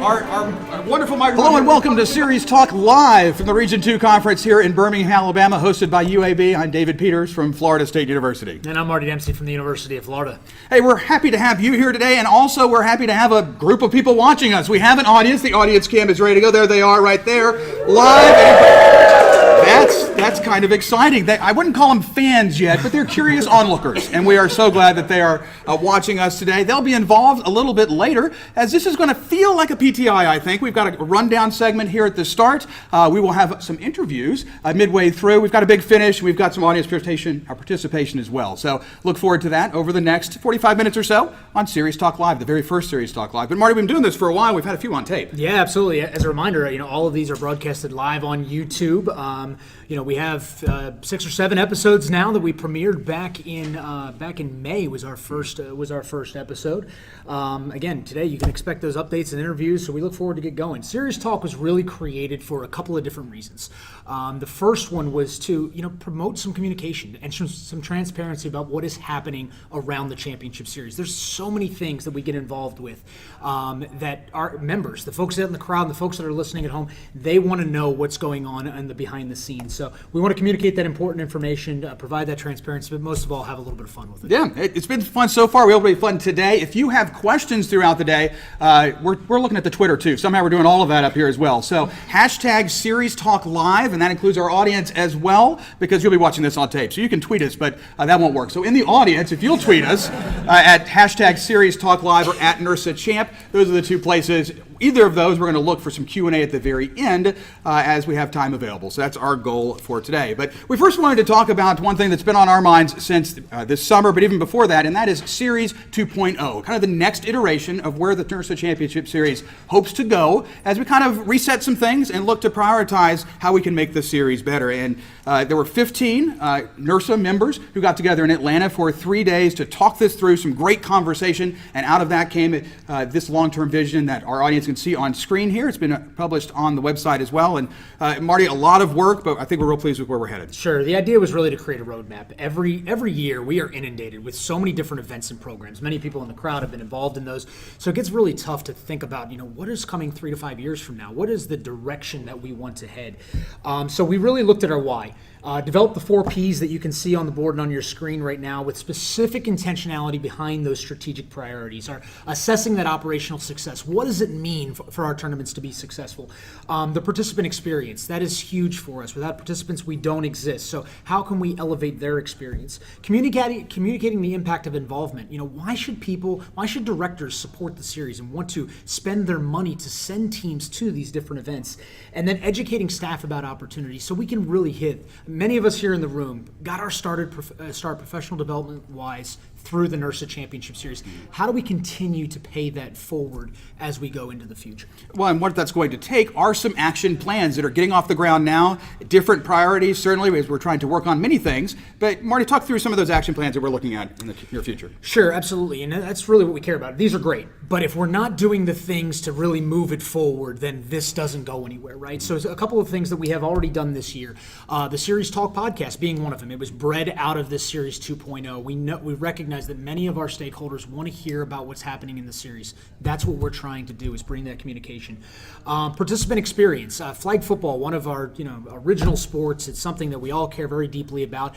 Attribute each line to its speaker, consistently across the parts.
Speaker 1: our wonderful microphone. Hello and welcome to SeriesTalk Live from the Region 2 Conference here in Birmingham, Alabama, hosted by UAB. I'm David Peters from Florida State University.
Speaker 2: And I'm Marty Dempsey from the University of Florida.
Speaker 1: Hey, we're happy to have you here today, and also we're happy to have a group of people watching us. We have an audience. The audience cam is ready to go. There they are right there, live. That's kind of exciting. I wouldn't call them fans yet, but they're curious onlookers, and we are so glad that they are watching us today. They'll be involved a little bit later, as this is going to feel like a PTI, I think. We've got a rundown segment here at the start. We will have some interviews midway through. We've got a big finish. We've got some audience participation as well. So look forward to that over the next 45 minutes or so on SeriesTalk Live, the very first SeriesTalk Live. But Marty, we've been doing this for a while. We've had a few on tape.
Speaker 2: Yeah, absolutely. As a reminder, all of these are broadcasted live on YouTube. We have 6 or 7 episodes now that we premiered back in May was our first episode. Again, today you can expect those updates and interviews, so we look forward to get going. SeriesTalk was really created for a couple of different reasons. The first one was to promote some communication and some transparency about what is happening around the championship series. There's so many things that we get involved with that our members, the folks out in the crowd, and the folks that are listening at home, they want to know what's going on in the behind the scenes. So we want to communicate that important information, provide that transparency, but most of all, have a little bit of fun with it.
Speaker 1: Yeah, it's been fun so far. We hope it'll be fun today. If you have questions throughout the day, we're looking at the Twitter too. Somehow we're doing all of that up here as well. So hashtag SeriesTalk Live, and that includes our audience as well, because you'll be watching this on tape. So you can tweet us, but that won't work. So in the audience, if you'll tweet us at hashtag SeriesTalk Live or at NIRSA Champ, those are the two places. Either of those, we're going to look for some Q&A at the very end as we have time available. So that's our goal for today. But we first wanted to talk about one thing that's been on our minds since this summer, but even before that, and that is Series 2.0, kind of the next iteration of where the NIRSA Championship Series hopes to go as we kind of reset some things and look to prioritize how we can make the series better. And there were 15 NIRSA members who got together in Atlanta for 3 days to talk this through, some great conversation, and out of that came this long-term vision that our audience can see on screen here. It's been published on the website as well. And Marty, a lot of work, but I think we're real pleased with where we're headed.
Speaker 2: Sure. The idea was really to create a roadmap. Every year we are inundated with so many different events and programs. Many people in the crowd have been involved in those. So it gets really tough to think about, what is coming 3 to 5 years from now? What is the direction that we want to head? So we really looked at our why. Develop the 4 Ps that you can see on the board and on your screen right now with specific intentionality behind those strategic priorities. Are assessing that operational success. What does it mean for our tournaments to be successful? The participant experience, that is huge for us. Without participants, we don't exist. So how can we elevate their experience? Communicating the impact of involvement. Why should directors support the series and want to spend their money to send teams to these different events? And then educating staff about opportunities so we can really hit. Many of us here in the room got our start professional development-wise through the NIRSA Championship Series. How do we continue to pay that forward as we go into the future?
Speaker 1: Well, and what that's going to take are some action plans that are getting off the ground now, different priorities, certainly, as we're trying to work on many things. But Marty, talk through some of those action plans that we're looking at in the near future.
Speaker 2: Sure, absolutely. And that's really what we care about. These are great. But if we're not doing the things to really move it forward, then this doesn't go anywhere, right? So a couple of things that we have already done this year. The SeriesTalk podcast being one of them. It was bred out of this Series 2.0. We recognize that many of our stakeholders want to hear about what's happening in the series. That's what we're trying to do, is bring that communication. Participant experience. Flag football, one of our original sports. It's something that we all care very deeply about.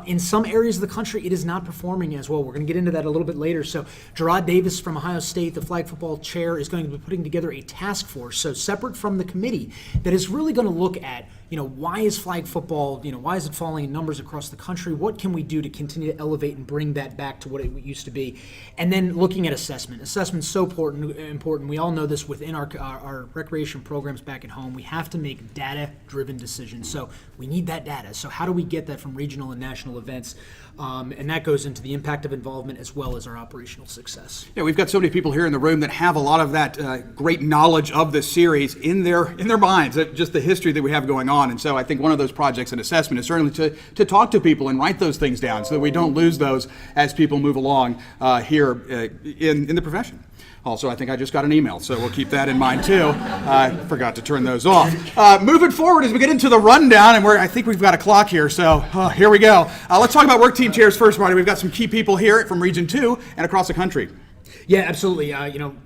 Speaker 2: In some areas of the country, it is not performing as well. We're going to get into that a little bit later. So Gerard Davis from Ohio State, the flag football chair, is going to be putting together a task force, so separate from the committee, that is really going to look at why is flag football, why is it falling in numbers across the country? What can we do to continue to elevate and bring that back to what it used to be? And then looking at assessment. Assessment's so important. We all know this within our recreation programs back at home. We have to make data-driven decisions. So we need that data. So how do we get that from regional and national events? And that goes into the impact of involvement as well as our operational success.
Speaker 1: Yeah, we've got so many people here in the room that have a lot of that great knowledge of the series in their minds, just the history that we have going on. And so I think one of those projects in assessment is certainly to talk to people and write those things down so that we don't lose those as people move along here in the profession. Also, I think I just got an email, so we'll keep that in mind too. I forgot to turn those off. Moving forward as we get into the rundown, and I think we've got a clock here, so here we go. Let's talk about work team chairs first, Marty. We've got some key people here from Region 2 and across the country.
Speaker 2: Yeah, absolutely.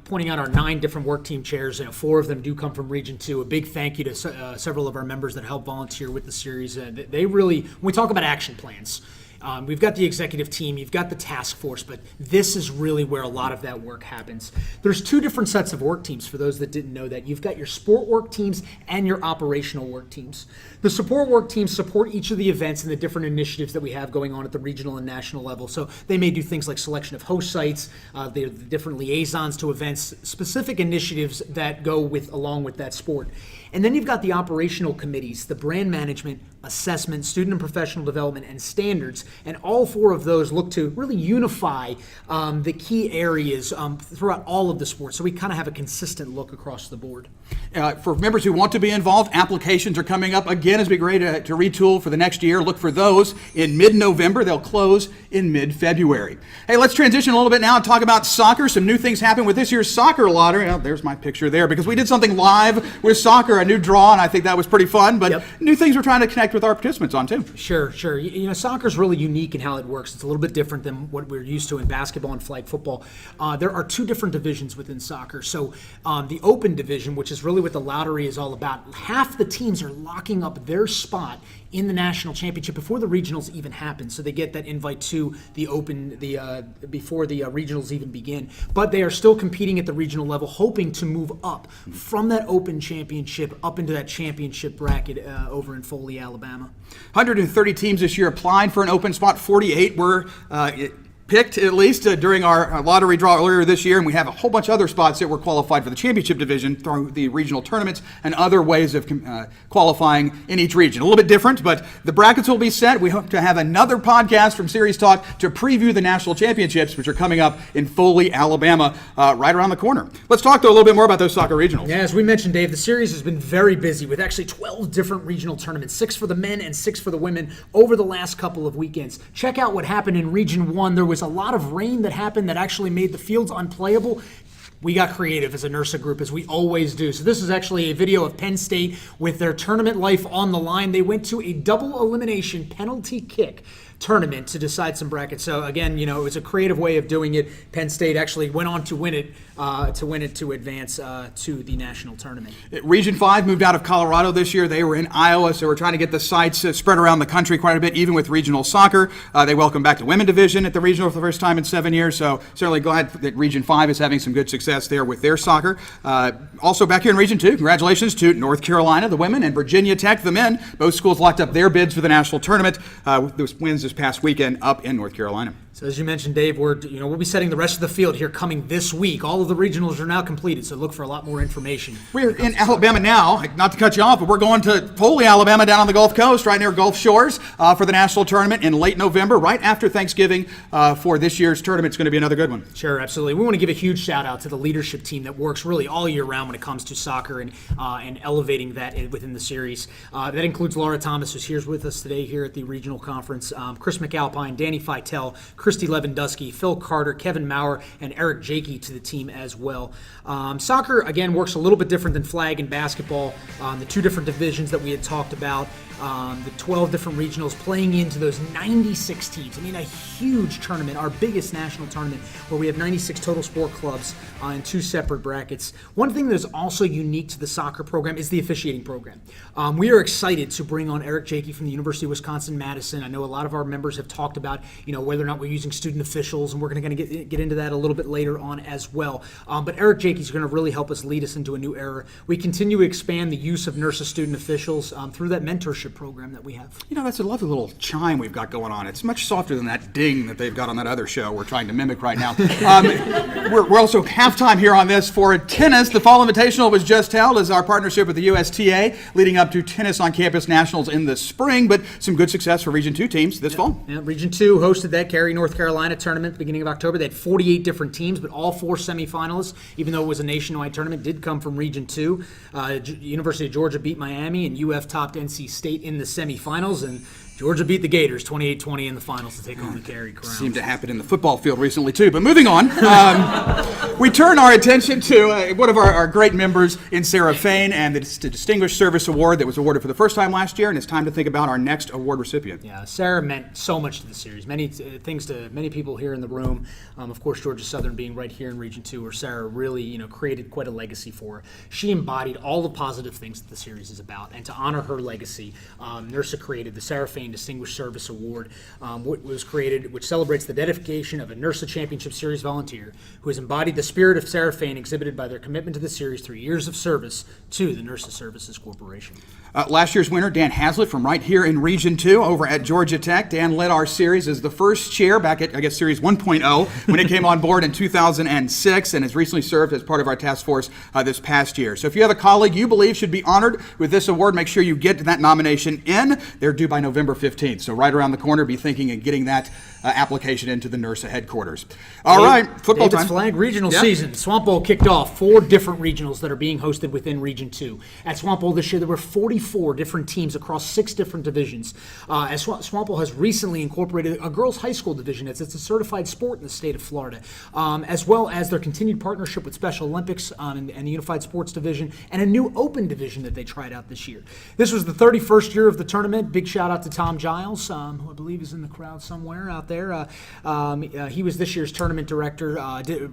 Speaker 2: Pointing out our 9 different work team chairs, 4 of them do come from Region 2. A big thank you to several of our members that help volunteer with the series. They really, when we talk about action plans, we've got the executive team, you've got the task force, but this is really where a lot of that work happens. There's 2 different sets of work teams for those that didn't know that. You've got your sport work teams and your operational work teams. The support work teams support each of the events and the different initiatives that we have going on at the regional and national level. So they may do things like selection of host sites, the different liaisons to events, specific initiatives that go along with that sport. And then you've got the operational committees, the brand management, assessment, student and professional development, and standards. And all 4 of those look to really unify the key areas throughout all of the sports. So we kind of have a consistent look across the board.
Speaker 1: For members who want to be involved, applications are coming up again as we get ready to retool for the next year. Look for those in mid-November. They'll close in mid-February. Hey, let's transition a little bit now and talk about soccer. Some new things happen with this year's soccer lottery. Oh, there's my picture there because we did something live with soccer, a new draw, and I think that was pretty fun. But new things we're trying to connect with our participants on too.
Speaker 2: Sure. Soccer's really unique in how it works. It's a little bit different than what we're used to in basketball and flag football. There are 2 different divisions within soccer. So the open division, which is really what the lottery is all about, half the teams are locking up their spot in the national championship before the regionals even happen. So they get that invite to the open before the regionals even begin. But they are still competing at the regional level, hoping to move up from that open championship up into that championship bracket over in Foley, Alabama.
Speaker 1: 130 teams this year applied for an open spot. 48 were picked, at least during our lottery draw earlier this year, and we have a whole bunch of other spots that were qualified for the championship division through the regional tournaments and other ways of qualifying in each region. A little bit different, but the brackets will be set. We hope to have another podcast from SeriesTalk to preview the national championships, which are coming up in Foley, Alabama, right around the corner. Let's talk, though, a little bit more about those soccer regionals.
Speaker 2: Yeah, as we mentioned, Dave, the series has been very busy with actually 12 different regional tournaments, 6 for the men and 6 for the women over the last couple of weekends. Check out what happened in Region 1. There was a lot of rain that happened that actually made the fields unplayable. We got creative as a NIRSA group, as we always do. So this is actually a video of Penn State with their tournament life on the line. They went to a double elimination penalty kick tournament to decide some brackets. So again, it was a creative way of doing it. Penn State actually went on to win it, to advance to the national tournament.
Speaker 1: Region 5 moved out of Colorado this year. They were in Iowa, so we're trying to get the sites spread around the country quite a bit, even with regional soccer. They welcome back the women division at the regional for the first time in 7 years, so certainly glad that Region 5 is having some good success there with their soccer. Also back here in Region 2, congratulations to North Carolina, the women, and Virginia Tech, the men. Both schools locked up their bids for the national tournament with those wins this past weekend up in North Carolina.
Speaker 2: So as you mentioned, Dave, we'll be setting the rest of the field here coming this week. All of the regionals are now completed, so look for a lot more information.
Speaker 1: We're in Alabama now, not to cut you off, but we're going to Foley, Alabama, down on the Gulf Coast, right near Gulf Shores, for the national tournament in late November, right after Thanksgiving for this year's tournament. It's going to be another good one.
Speaker 2: Sure, absolutely. We want to give a huge shout out to the leadership team that works really all year round when it comes to soccer and elevating that within the series. That includes Laura Thomas, who's here with us today here at the regional conference, Chris McAlpine, Danny Feitel, Christy Lewandowski, Phil Carter, Kevin Maurer, and Eric Jakey to the team as well. Soccer, again, works a little bit different than flag and basketball. The 2 different divisions that we had talked about, the 12 different regionals playing into those 96 teams. I mean, a huge tournament, our biggest national tournament, where we have 96 total sport clubs in 2 separate brackets. One thing that is also unique to the soccer program is the officiating program. We are excited to bring on Eric Jakey from the University of Wisconsin-Madison. I know a lot of our members have talked about, whether or not we're using student officials, and we're going to get into that a little bit later on as well. But Eric Jakey is going to really help us lead us into a new era. We continue to expand the use of NIRSA student officials through that mentorship program that we have.
Speaker 1: That's a lovely little chime we've got going on. It's much softer than that ding that they've got on that other show we're trying to mimic right now. We're also halftime here on this for tennis. The Fall Invitational was just held as our partnership with the USTA, leading up to Tennis on Campus Nationals in the spring, but some good success for Region 2 teams this fall.
Speaker 2: Yeah, Region 2 hosted that Cary, North Carolina tournament at the beginning of October. They had 48 different teams, but all 4 semifinalists, even though it was a nationwide tournament, did come from Region 2. University of Georgia beat Miami, and UF topped NC State in the semifinals, and Georgia beat the Gators 28-20 in the finals to take home the Carey Crown.
Speaker 1: Seemed to happen in the football field recently, too. But moving on, we turn our attention to one of our great members in Sarafine and the Distinguished Service Award that was awarded for the first time last year, and it's time to think about our next award recipient.
Speaker 2: Yeah, Sarah meant so much to the series. Many things to many people here in the room. Of course, Georgia Southern being right here in Region 2, where Sarah really, created quite a legacy for her. She embodied all the positive things that the series is about, and to honor her legacy, NIRSA created the Sarafine Distinguished Service Award, which celebrates the dedication of a NIRSA Championship Series volunteer who has embodied the spirit of Sarafine exhibited by their commitment to the series through years of service to the NIRSA Services Corporation.
Speaker 1: Last year's winner, Dan Haslett, from right here in Region 2 over at Georgia Tech. Dan led our series as the first chair back at, Series 1.0 when it came on board in 2006 and has recently served as part of our task force this past year. So if you have a colleague you believe should be honored with this award, make sure you get that nomination in. They're due by November 15th. So right around the corner, be thinking of getting that application into the NIRSA headquarters. All right, football
Speaker 2: David's
Speaker 1: time.
Speaker 2: Flag regional season. Swamp Bowl kicked off 4 different regionals that are being hosted within Region 2. At Swamp Bowl this year, there were 44 different teams across 6 different divisions. As Swamp Bowl has recently incorporated a girls' high school division. It's a certified sport in the state of Florida, as well as their continued partnership with Special Olympics and the Unified Sports Division, and a new open division that they tried out this year. This was the 31st year of the tournament. Big shout out to Tom Giles, who I believe is in the crowd somewhere out there. He was this year's tournament director,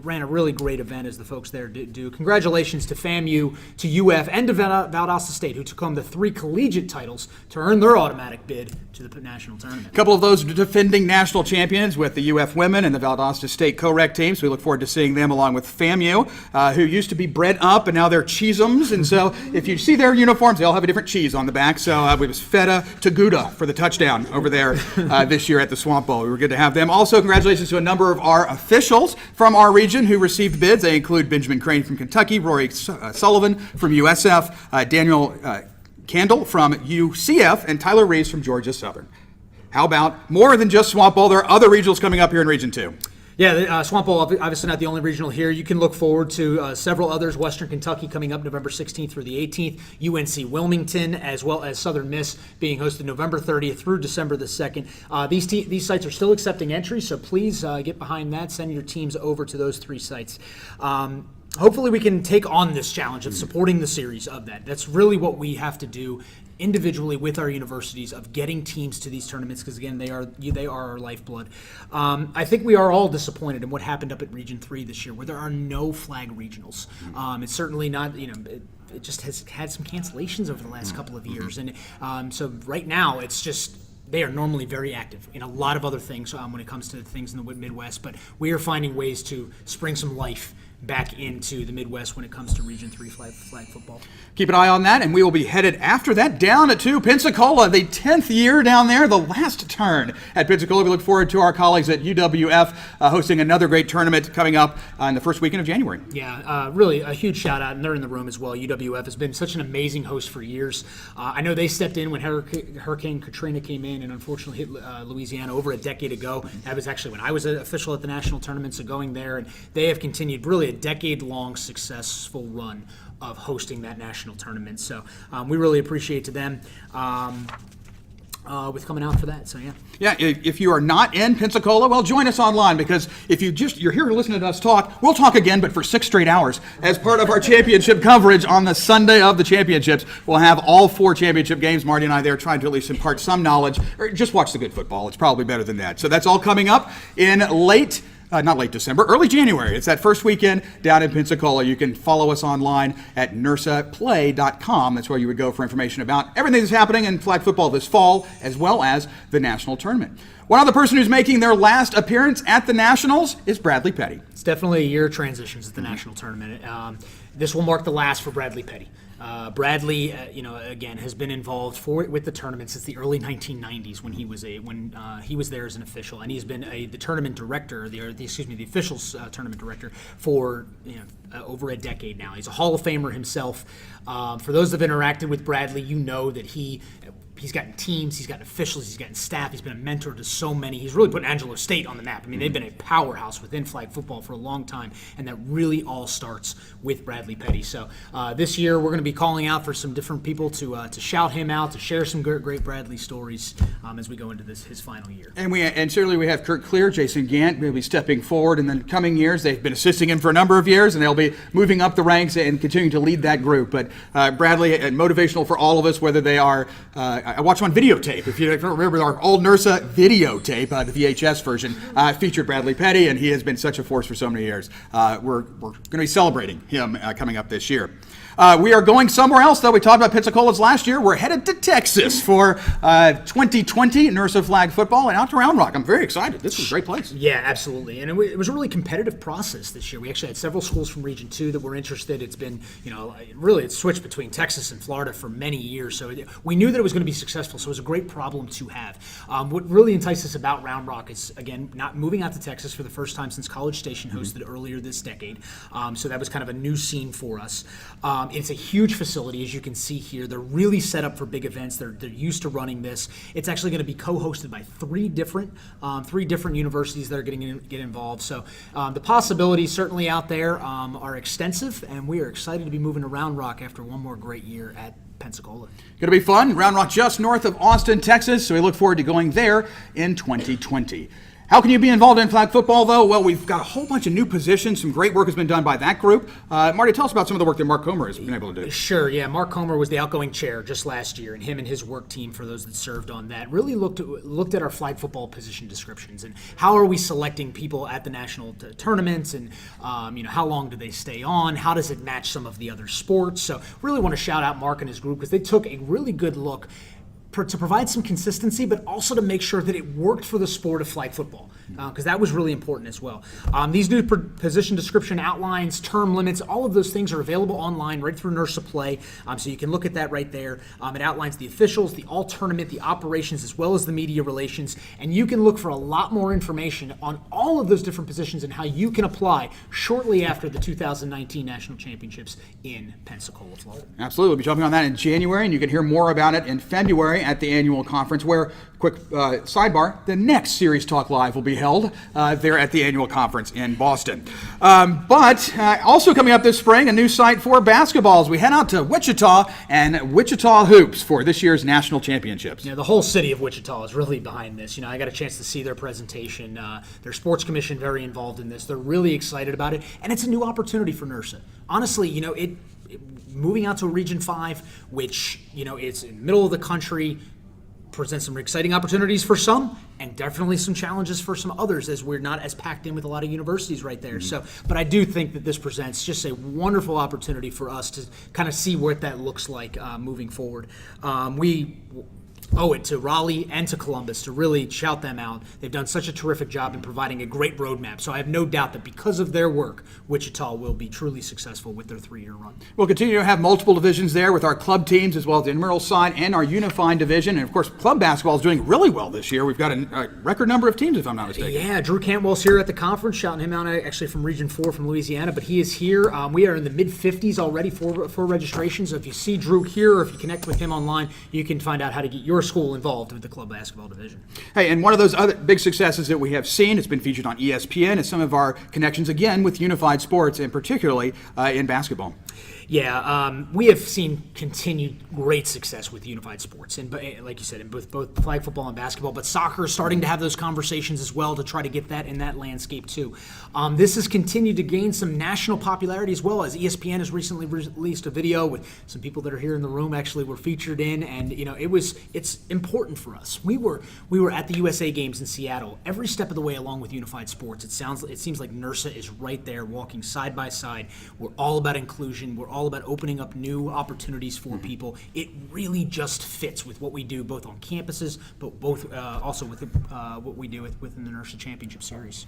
Speaker 2: ran a really great event, as the folks there do. Congratulations to FAMU, to UF, and to Valdosta State, who took home the 3 collegiate titles to earn their automatic bid to the national tournament.
Speaker 1: A couple of those defending national champions with the UF women and the Valdosta State co-rec teams. We look forward to seeing them along with FAMU, who used to be Bread Up, and now they're Cheesums. And so if you see their uniforms, they all have a different cheese on the back. So it was Feta to Gouda for the touchdown over there this year at the Swamp Bowl. We were good to have them. Also, congratulations to a number of our officials from our region who received bids. They include Benjamin Crane from Kentucky, Rory Sullivan from USF, Daniel Candle from UCF, and Tyler Reeves from Georgia Southern. How about more than just Swamp Bowl? There are other regionals coming up here in Region 2.
Speaker 2: Yeah, Swamp Bowl, obviously not the only regional here. You can look forward to several others. Western Kentucky coming up November 16th through the 18th. UNC Wilmington, as well as Southern Miss, being hosted November 30th through December the 2nd. These sites are still accepting entries, so please get behind that. Send your teams over to those 3 sites. Hopefully we can take on this challenge of supporting the series of that. That's really what we have to do individually with our universities, of getting teams to these tournaments, because again, they are our lifeblood. I think we are all disappointed in what happened up at Region 3 this year, where there are no flag regionals. It's certainly not, it just has had some cancellations over the last couple of years. And so right now, it's just, they are normally very active in a lot of other things when it comes to things in the Midwest, but we are finding ways to spring some life back into the Midwest when it comes to Region 3 flag football.
Speaker 1: Keep an eye on that, and we will be headed after that down to Pensacola, the 10th year down there, the last turn at Pensacola. We look forward to our colleagues at UWF hosting another great tournament coming up in the first weekend of January.
Speaker 2: Yeah, really a huge shout out, and they're in the room as well. UWF has been such an amazing host for years. I know they stepped in when Hurricane Katrina came in and unfortunately hit Louisiana over a decade ago. That was actually when I was an official at the national tournament, so going there, and they have continued really a decade-long successful run of hosting that national tournament. So we really appreciate to them with coming out for that. So
Speaker 1: yeah, if you are not in Pensacola, well, join us online, because if you're here listening to us talk, we'll talk again, but for 6 straight hours as part of our championship coverage on the Sunday of the championships. We'll have all 4 championship games. Marty and I there trying to at least impart some knowledge, or just watch the good football. It's probably better than that. So that's all coming up in not late December, early January. It's that first weekend down in Pensacola. You can follow us online at NIRSAplay.com. That's where you would go for information about everything that's happening in flag football this fall, as well as the national tournament. One other person who's making their last appearance at the Nationals is Bradley Petty.
Speaker 2: it's definitely a year of transitions at the national tournament. This will mark the last for Bradley Petty. Bradley, again, has been involved with the tournament since the early 1990s when he was there as an official, and he's been the tournament director, the officials tournament director for over a decade now. He's a Hall of Famer himself. For those that have interacted with Bradley, you know that he's gotten teams, he's gotten officials, he's gotten staff, he's been a mentor to so many. He's really put Angelo State on the map. I mean, they've been a powerhouse within flag football for a long time, and that really all starts with Bradley Petty. So this year we're going to be calling out for some different people to shout him out, to share some great Bradley stories as we go into his final year.
Speaker 1: And certainly we have Kurt Clear, Jason Gant will be stepping forward in the coming years. They've been assisting him for a number of years, and they'll be moving up the ranks and continuing to lead that group. But Bradley, motivational for all of us, whether they are, I watched on videotape. If you don't remember our old NIRSA videotape, the VHS version, featured Bradley Petty, and he has been such a force for so many years. We're going to be celebrating him coming up this year. We are going somewhere else, though. We talked about Pensacola's last year. We're headed to Texas for 2020 NIRSA flag football and out to Round Rock. I'm very excited. This is a great place.
Speaker 2: Yeah, absolutely. And it was a really competitive process this year. We actually had several schools from Region 2 that were interested. It's been, really it's switched between Texas and Florida for many years. So we knew that it was going to be successful, so it was a great problem to have. What really enticed us about Round Rock is, again, not moving out to Texas for the first time since College Station hosted earlier this decade. So that was kind of a new scene for us. It's a huge facility, as you can see here. They're really set up for big events. They're used to running this. It's actually going to be co-hosted by three different universities that are getting get involved. So the possibilities certainly out there are extensive, and we are excited to be moving to Round Rock after one more great year at Pensacola.
Speaker 1: Going to be fun. Round Rock just north of Austin, Texas. So we look forward to going there in 2020. How can you be involved in flag football, though? Well, we've got a whole bunch of new positions. Some great work has been done by that group. Marty, tell us about some of the work that Mark Comer has been able to do.
Speaker 2: Sure, yeah. Mark Comer was the outgoing chair just last year, and him and his work team, for those that served on that, really looked at our flag football position descriptions and how are we selecting people at the national tournaments, and how long do they stay on? How does it match some of the other sports? So really want to shout out Mark and his group because they took a really good look to provide some consistency, but also to make sure that it worked for the sport of flag football, because that was really important as well. These new position description outlines, term limits, all of those things are available online right through NIRSA Play, so you can look at that right there. It outlines the officials, the all-tournament, the operations, as well as the media relations, and you can look for a lot more information on all of those different positions and how you can apply shortly after the 2019 National Championships in Pensacola, Florida.
Speaker 1: Absolutely. We'll be jumping on that in January, and you can hear more about it in February at the annual conference, where, quick sidebar, the next Series Talk Live will be held there at the annual conference in Boston. But also coming up this spring, a new site for basketball as we head out to Wichita and Wichita Hoops for this year's national championships.
Speaker 2: The whole city of Wichita is really behind this. I got a chance to see their presentation. Their sports commission very involved in this. They're really excited about it, and it's a new opportunity for NIRSA. Honestly, moving out to Region 5, which, it's in the middle of the country, presents some exciting opportunities for some and definitely some challenges for some others, as we're not as packed in with a lot of universities right there. So, but I do think that this presents just a wonderful opportunity for us to kind of see what that looks like moving forward. We owe it to Raleigh and to Columbus to really shout them out. They've done such a terrific job in providing a great roadmap. So I have no doubt that because of their work, Wichita will be truly successful with their 3-year run.
Speaker 1: We'll continue to have multiple divisions there with our club teams, as well as the intramural side and our unified division. And of course, club basketball is doing really well this year. We've got a record number of teams, if I'm not mistaken.
Speaker 2: Yeah, Drew Cantwell's here at the conference, shouting him out actually from Region 4 from Louisiana, but he is here. We are in the mid-50s already for registration. So if you see Drew here, or if you connect with him online, you can find out how to get your school involved with the club basketball division.
Speaker 1: Hey, and one of those other big successes that we have seen, it's been featured on ESPN, is some of our connections, again, with unified sports, and particularly in basketball.
Speaker 2: Yeah, we have seen continued great success with unified sports, and like you said, in both flag football and basketball. But soccer is starting to have those conversations as well to try to get that in that landscape too. This has continued to gain some national popularity as well, as ESPN has recently released a video with some people that are here in the room actually were featured in, and it's important for us. We were at the USA Games in Seattle every step of the way along with unified sports. It seems like NIRSA is right there walking side by side. We're all about inclusion. We're all about opening up new opportunities for people. It really just fits with what we do both on campuses, but both also with what we do within the NIRSA Championship Series.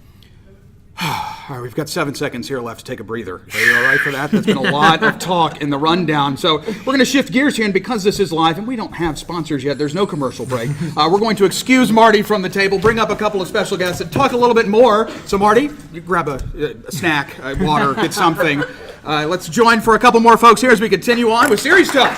Speaker 1: All right, we've got 7 seconds here left to take a breather. Are you all right for that? That's been a lot of talk in the rundown. So we're going to shift gears here, and because this is live and we don't have sponsors yet, there's no commercial break, we're going to excuse Marty from the table, bring up a couple of special guests, and talk a little bit more. So Marty, you grab a snack, water, get something. Let's join for a couple more folks here as we continue on with SeriesTalk.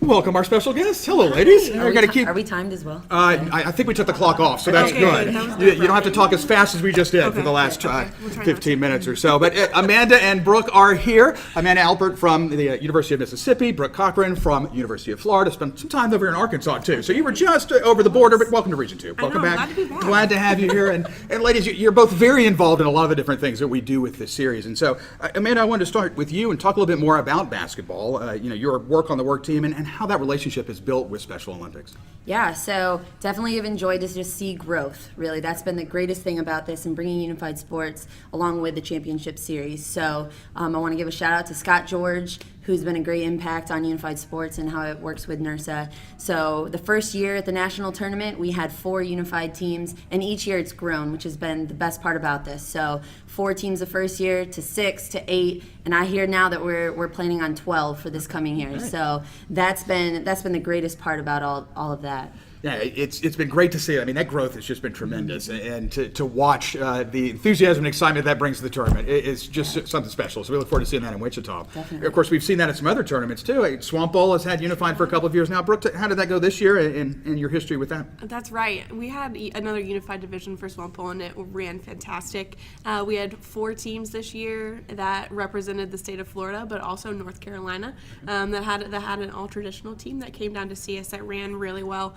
Speaker 1: welcome our special guests. Hello, ladies. We're going to keep.
Speaker 3: Are we timed as well?
Speaker 1: I think we took the clock off, so that's
Speaker 3: Okay,
Speaker 1: good.
Speaker 3: that was
Speaker 1: You don't have to talk as fast as we just did for the last
Speaker 4: We'll try not
Speaker 1: 15
Speaker 4: to.
Speaker 1: minutes or so. But Amanda and Brooke are here. Amanda Albert from the University of Mississippi. Brooke Cochran from University of Florida. Spent some time over in Arkansas, too. So you were just over the border, but welcome to Region 2. Welcome back.
Speaker 4: glad to be back.
Speaker 1: Glad to have you here. And ladies, you're both very involved in a lot of the different things that we do with this series. And so, Amanda, I wanted to start with you and talk a little bit more about basketball, your work on the work team and how that relationship is built with Special Olympics.
Speaker 3: Yeah, so definitely have enjoyed to just see growth. Really, that's been the greatest thing about this and bringing unified sports along with the championship series. So I want to give a shout out to Scott George, who's been a great impact on unified sports and how it works with NIRSA. So the first year at the national tournament, we had 4 unified teams, and each year it's grown, which has been the best part about this. So 4 teams the first year to 6 to 8, and I hear now that we're planning on 12 for this coming year. Right. So that's been the greatest part about all of that.
Speaker 1: Yeah, it's been great to see. I mean, that growth has just been tremendous, and to watch the enthusiasm and excitement that brings to the tournament is just something special. So we look forward to seeing that in Wichita.
Speaker 3: Definitely.
Speaker 1: Of course, we've seen that in some other tournaments too. Swamp Bowl has had unified for a couple of years now. Brooke, how did that go this year, and your history with that?
Speaker 4: That's right. We had another unified division for Swamp Bowl, and it ran fantastic. We had 4 teams this year that represented the state of Florida, but also North Carolina, that had an all-traditional team that came down to see us that ran really well.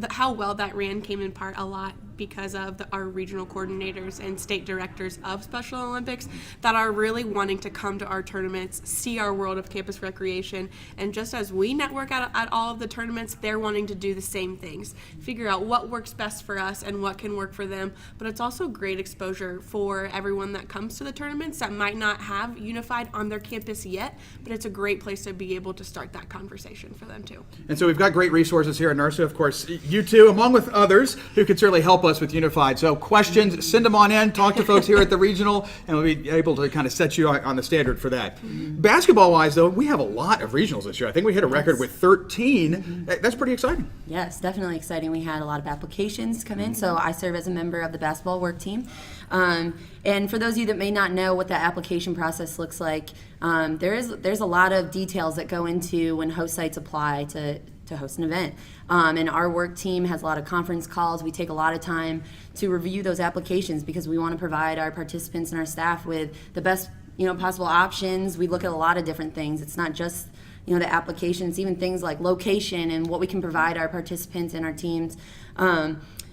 Speaker 4: How well that ran came in part a lot because of our regional coordinators and state directors of Special Olympics that are really wanting to come to our tournaments, see our world of campus recreation, and just as we network at all of the tournaments, they're wanting to do the same things, figure out what works best for us and what can work for them. But it's also great exposure for everyone that comes to the tournaments that might not have unified on their campus yet, but it's a great place to be able to start that conversation for them too.
Speaker 1: And so we've got great resources here at NIRSA, of course, you two, along with others who could certainly help us with Unified. So questions, send them on in, talk to folks here at the regional, and we'll be able to kind of set you on the standard for that. Mm-hmm. Basketball-wise, though, we have a lot of regionals this year. I think we hit a record with 13. Mm-hmm. That's pretty exciting.
Speaker 3: Yes, definitely exciting. We had a lot of applications come in, so I serve as a member of the basketball work team. And for those of you that may not know what that application process looks like, there's a lot of details that go into when host sites apply to host an event. And our work team has a lot of conference calls. We take a lot of time to review those applications because we want to provide our participants and our staff with the best possible options. We look at a lot of different things. It's not just the applications, even things like location and what we can provide our participants and our teams.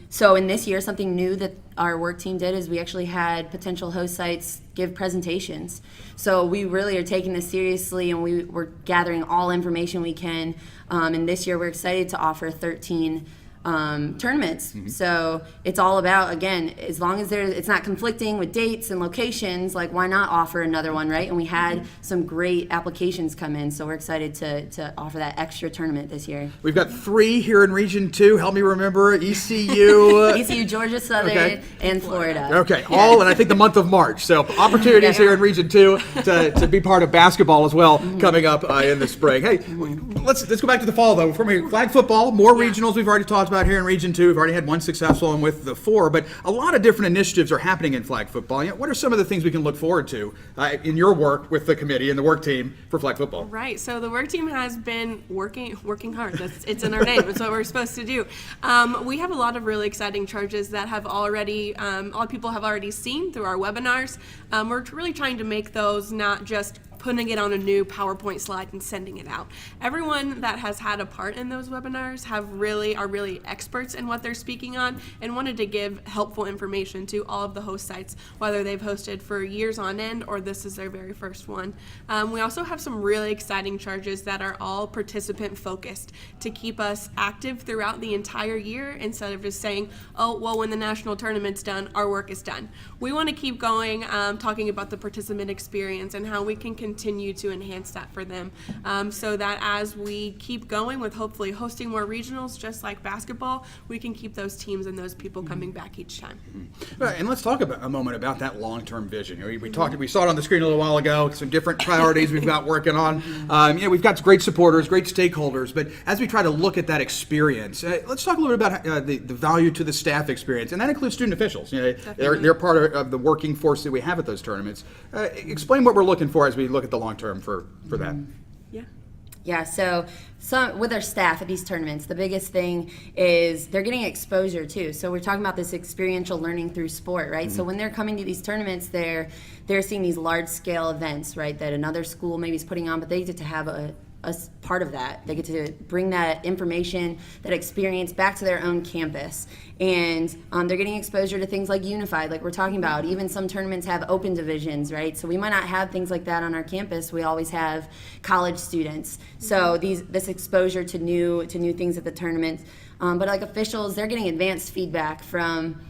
Speaker 3: So in this year, something new that our work team did is we actually had potential host sites give presentations. So we really are taking this seriously, and we're gathering all information we can. And this year, we're excited to offer 13 tournaments. Mm-hmm. So it's all about, again, as long as it's not conflicting with dates and locations, like why not offer another one, right? And we had some great applications come in, so we're excited to offer that extra tournament this year.
Speaker 1: We've got 3 here in Region 2. Help me remember, ECU.
Speaker 3: ECU, Georgia Southern, and Florida.
Speaker 1: Okay, all in I think the month of March. So opportunities here in Region 2 to be part of basketball as well coming up in the spring. Hey, let's go back to the fall though. From here, flag football, more regionals we've already talked about here in Region 2. We've already had one successful one with the 4, but a lot of different initiatives are happening in flag football. What are some of the things we can look forward to in your work with the committee and the work team for flag football?
Speaker 4: Right. So the work team has been working hard. It's in our name. It's what we're supposed to do. We have a lot of really exciting charges that have already, a lot of people have already seen through our webinars. We're really trying to make those not just putting it on a new PowerPoint slide and sending it out. Everyone that has had a part in those webinars are really experts in what they're speaking on and wanted to give helpful information to all of the host sites, whether they've hosted for years on end or this is their very first one. We also have some really exciting charges that are all participant focused to keep us active throughout the entire year instead of just saying, oh, well, when the national tournament's done, our work is done. We want to keep going, talking about the participant experience and how we can continue to enhance that for them, so that as we keep going with hopefully hosting more regionals just like basketball, we can keep those teams and those people coming back each time.
Speaker 1: Right, and let's talk a moment about that long-term vision. We saw it on the screen a little while ago, some different priorities we've got working on. We've got great supporters, great stakeholders, but as we try to look at that experience, let's talk a little bit about the value to the staff experience, and that includes student officials. They're part of the working force that we have at those tournaments. Explain what we're looking for as we look at the long term for that.
Speaker 4: Yeah.
Speaker 3: Yeah, so with our staff at these tournaments, the biggest thing is they're getting exposure too. So we're talking about this experiential learning through sport, right? So when they're coming to these tournaments, they're seeing these large scale events, right, that another school maybe is putting on, but they get to have a part of that. They get to bring that information, that experience back to their own campus. And they're getting exposure to things like Unified, like we're talking about. Even some tournaments have open divisions, right? So we might not have things like that on our campus. We always have college students. So this exposure to new things at the tournament. But like officials, they're getting advanced feedback from,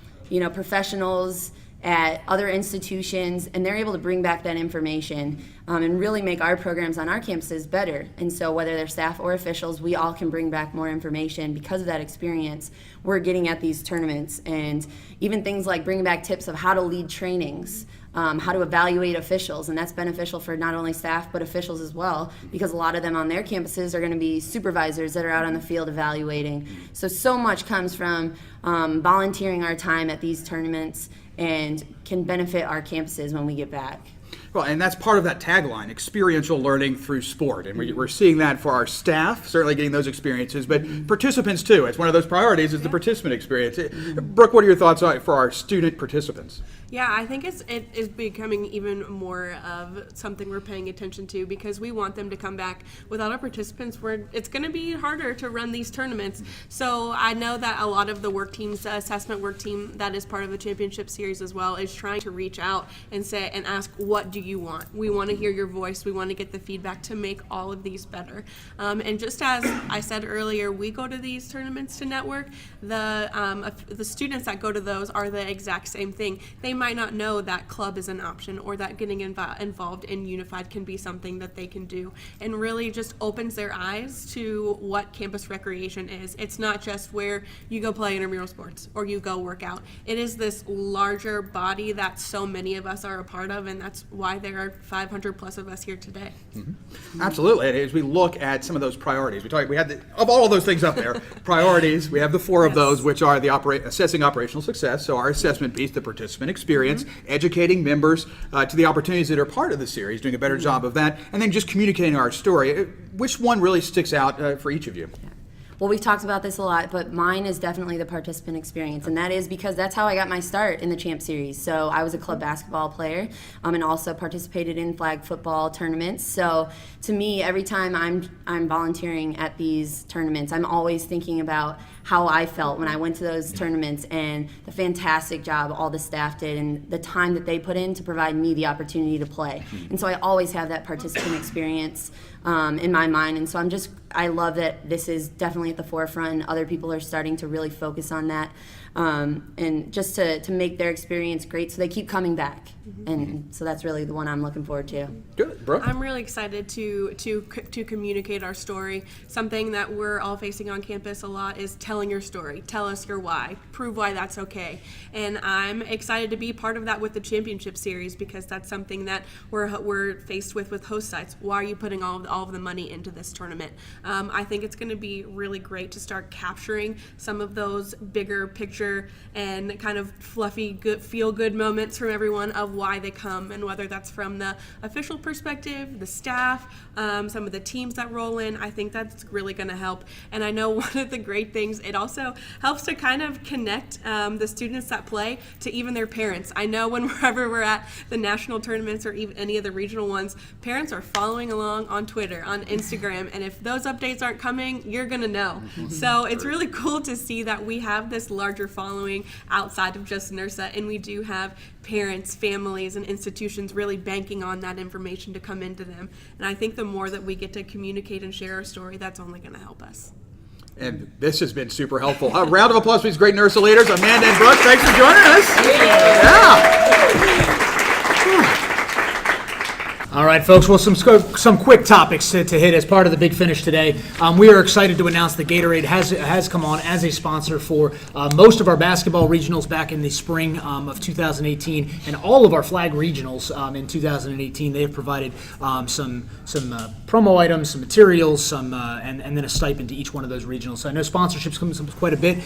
Speaker 3: professionals at other institutions, and they're able to bring back that information and really make our programs on our campuses better. And so whether they're staff or officials, we all can bring back more information because of that experience we're getting at these tournaments. And even things like bringing back tips of how to lead trainings, how to evaluate officials, and that's beneficial for not only staff but officials as well, because a lot of them on their campuses are going to be supervisors that are out on the field evaluating. So much comes from volunteering our time at these tournaments and can benefit our campuses when we get back.
Speaker 1: Well, and that's part of that tagline, experiential learning through sport. And we're seeing that for our staff, certainly getting those experiences, but participants too. It's one of those priorities is the participant experience. Brooke, what are your thoughts for our student participants?
Speaker 4: Yeah, I think it is becoming even more of something we're paying attention to, because we want them to come back. Without our participants, it's going to be harder to run these tournaments. So I know that a lot of the work teams, assessment work team that is part of the championship series as well, is trying to reach out and ask, what do you want? We want to hear your voice. We want to get the feedback to make all of these better. And just as I said earlier, we go to these tournaments to network. The students that go to those are the exact same thing. They might not know that club is an option, or that getting involved in Unified can be something that they can do, and really just opens their eyes to what campus recreation is. It's not just where you go play intramural sports or you go work out. It is this larger body that so many of us are a part of, and that's why there are 500 plus of us here today.
Speaker 1: Mm-hmm. Absolutely. And as we look at some of those priorities, we had of all of those things up there, priorities, we have the four of those, which are the assessing operational success, so our assessment piece, the participant experience, educating members to the opportunities that are part of the series, doing a better job of that, and then just communicating our story. Which one really sticks out for each of you?
Speaker 3: Well, we've talked about this a lot, but mine is definitely the participant experience, and that is because that's how I got my start in the Champ Series. So I was a club basketball player and also participated in flag football tournaments. So to me, every time I'm volunteering at these tournaments, I'm always thinking about how I felt when I went to those tournaments and the fantastic job all the staff did and the time that they put in to provide me the opportunity to play. And so I always have that participant experience in my mind. And so I love that this is definitely at the forefront. Other people are starting to really focus on that and just to make their experience great so they keep coming back. And so that's really the one I'm looking forward to.
Speaker 1: Good, Brooke?
Speaker 4: I'm really excited to communicate our story. Something that we're all facing on campus a lot is telling your story. Tell us your why. Prove why that's okay. And I'm excited to be part of that with the championship series, because that's something that we're faced with host sites. Why are you putting all of the money into this tournament? I think it's going to be really great to start capturing some of those bigger picture and kind of fluffy, feel-good moments from everyone of why they come, and whether that's from the official perspective, the staff, some of the teams that roll in. I think that's really going to help. And I know one of the great things, it also helps to kind of connect the students that play to even their parents. I know whenever we're at the national tournaments or even any of the regional ones, parents are following along on Twitter, on Instagram, and if those updates aren't coming, you're going to know. So it's really cool to see that we have this larger following outside of just NIRSA, and we do have parents, families, and institutions really banking on that information to come into them. And I think the more that we get to communicate and share our story, that's only going to help us.
Speaker 1: And this has been super helpful. A round of applause for these great NIRSA leaders, Amanda and Brooke. Thanks for joining us. Yeah.
Speaker 2: All right, folks. Well, some quick topics to hit as part of the Big Finish today. We are excited to announce that Gatorade has come on as a sponsor for most of our basketball regionals back in the spring of 2018, and all of our flag regionals in 2018. They have provided some promo items, some materials, and then a stipend to each one of those regionals. So I know sponsorships come quite a bit.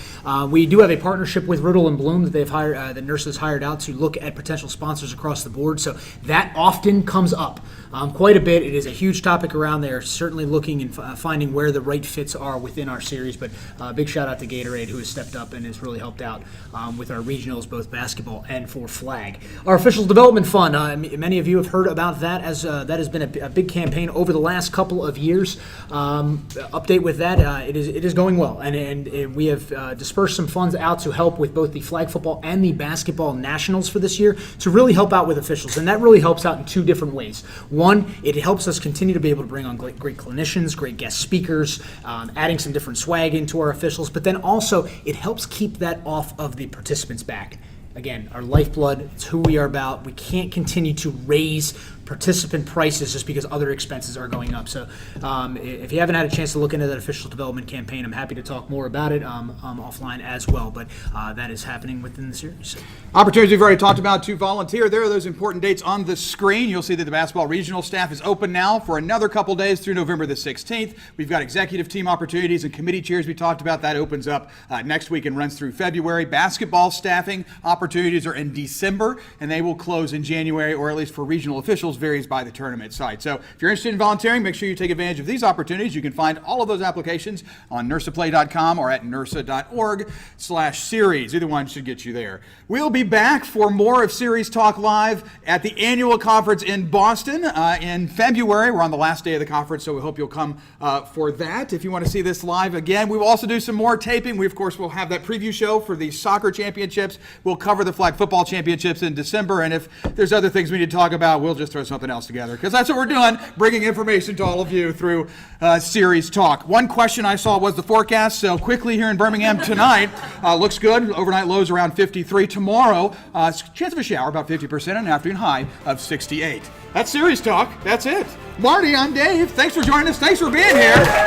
Speaker 2: We do have a partnership with Riddle and Bloom that they've hired, that NIRSA has hired out to look at potential sponsors across the board. So that often comes up. up quite a bit. It is a huge topic around there. Certainly looking and finding where the right fits are within our series. But big shout out to Gatorade, who has stepped up and has really helped out with our regionals, both basketball and for flag. Our official development fund. Many of you have heard about that, as that has been a big campaign over the last couple of years. Update with that, it is going well, and we have dispersed some funds out to help with both the flag football and the basketball nationals for this year to really help out with officials, and that really helps out in two different ways. One, it helps us continue to be able to bring on great clinicians, great guest speakers, adding some different swag into our officials, but then also it helps keep that off of the participants' back. Again, our lifeblood, it's who we are about. We can't continue to raise participant prices just because other expenses are going up. So if you haven't had a chance to look into that official development campaign, I'm happy to talk more about it offline as well. But that is happening within the series.
Speaker 1: Opportunities we've already talked about to volunteer. There are those important dates on the screen. You'll see that the basketball regional staff is open now for another couple days through November the 16th. We've got executive team opportunities and committee chairs we talked about. That opens up next week and runs through February. Basketball staffing opportunities are in December, and they will close in January, or at least for regional officials, varies by the tournament site. So if you're interested in volunteering, make sure you take advantage of these opportunities. You can find all of those applications on NIRSAplay.com or at NIRSA.org/series. Either one should get you there. We'll be back for more of Series Talk Live at the annual conference in Boston in February. We're on the last day of the conference, so we hope you'll come for that. If you want to see this live again, we will also do some more taping. We, of course, will have that preview show for the soccer championships. We'll cover the flag football championships in December, and if there's other things we need to talk about, we'll just throw something else together, because that's what we're doing, bringing information to all of you through Series Talk. One question I saw was the forecast, so quickly here in Birmingham tonight, looks good. Overnight lows around 53. Tomorrow, chance of a shower, about 50%, and an afternoon high of 68. That's Series Talk. That's it. Marty, I'm Dave. Thanks for joining us. Thanks for being here.